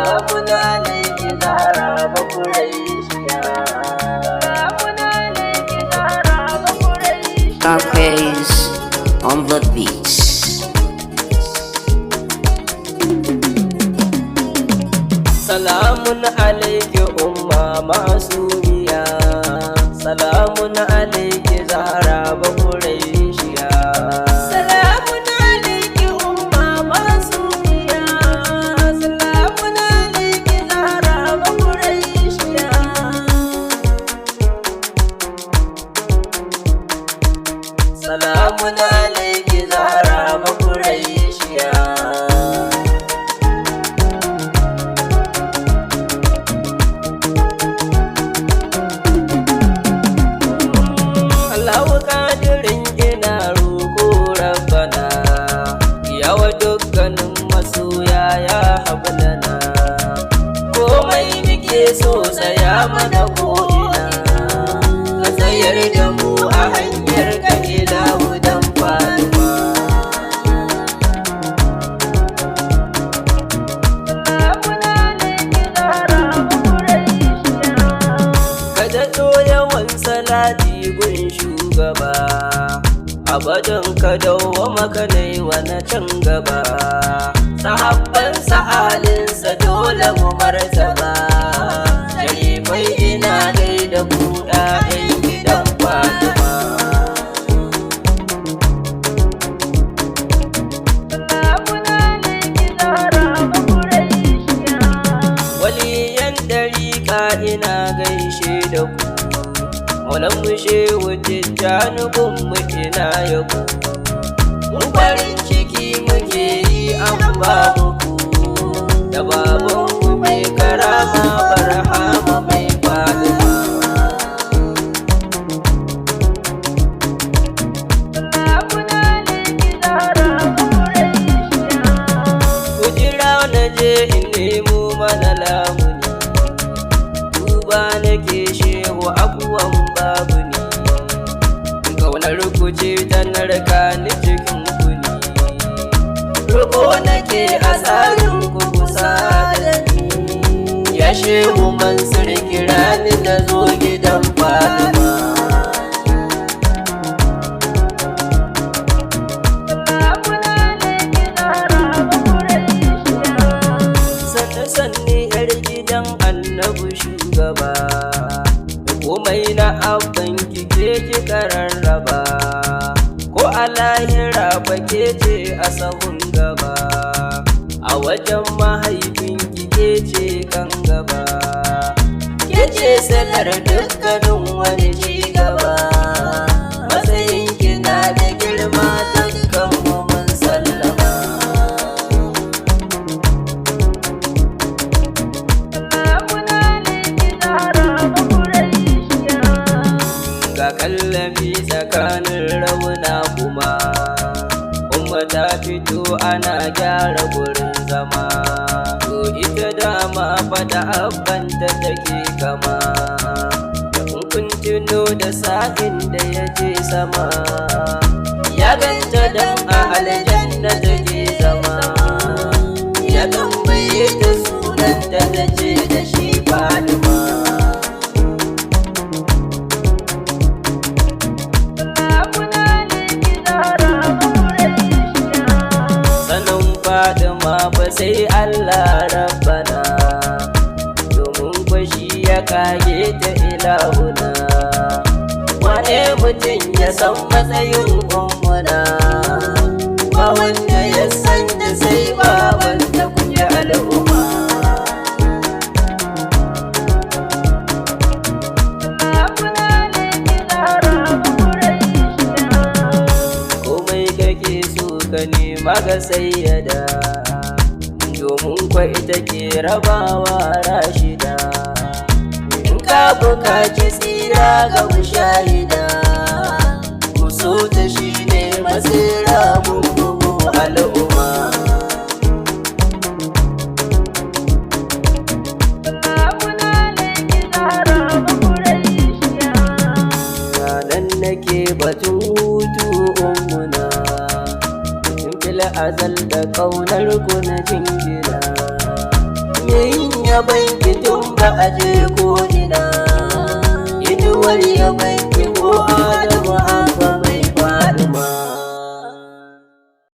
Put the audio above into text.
salamun alaiki zahra bakuraishiya. Salamun alaiki zahra bakuraishiya. Carface on the beats. Salamun alaiki umma masumiya. Salamun alaiki zahra bakuraishiya. Salamun alaiki umma masumiya. Salamun alaiki zahra bakuraishiya. Salamun alaiki zahra bakuraishiya. Allahu kadirin ina roƙo rabbana, yawa dukkanin masoya ya hablana. Komai muke so tsaya mana ko'ina, ka tsayar da mu a hanyar ka ilahu dan Fatima. Ka daɗo yawan salati gun shugaba, abadan ka dawwama ka nai wani can gaba. Sahabbansa halinsa dole mu martaba, sharifai ina gaida ku ɗayan gidan Fatima. Waliyan ɗariƙa ina gaishe da ku, Maulan mu shehu Tijjani gunmu ina yabo. Mu farin ciki muke yi an ba muku, da baban ku mai karama barhama mai Fatima. Ku jira na je in nemo mana lamuni, duba nake shehu abuwan babu ni. Kaunar ku ce ta narka ni cikin kuni, roƙo nake a tsarin ku kusa da ni. Ya shehu Mansur kira ni na zo gidan Fatima. Sanne yar gidan annabi shugaba, komai na abban kike kika rarraba. Ko a lahira fa ke ce a sahun gaba, a wajen mahaifin kike ce kan gaba. Ke ce sanar dukkanin wani ci gaba, matsayin kina da girma dukkan mu mun sallama. Ga kallabi tsakanin rauna kuma, umma ta fito ana gyara gurin zama. To ita dama fada abbanta take kama, in kun tuno da sa'in da ya je sama, ya ganta dan a aljanna take zama. Ya tambaye ta sunan da ta ce da shi Fatima. Fatima ba sai Allah rabbana, domin kwashi ya kage ta ilahuna. Wane mutum ya san matsayin ummuna, ba wanda ya san da sai baban da kuke al'umma. Komai kake so ka nema ga sayyada, domin kwa ita ke rabawa rashida. In ka bukaci tsira ga mushahida, ku so ta shi ne masira muku al'umma. Ranan nake batun hutu ummuna, fil azal da kaunar ku na jingina. Yayi ya banki tun ba a je ko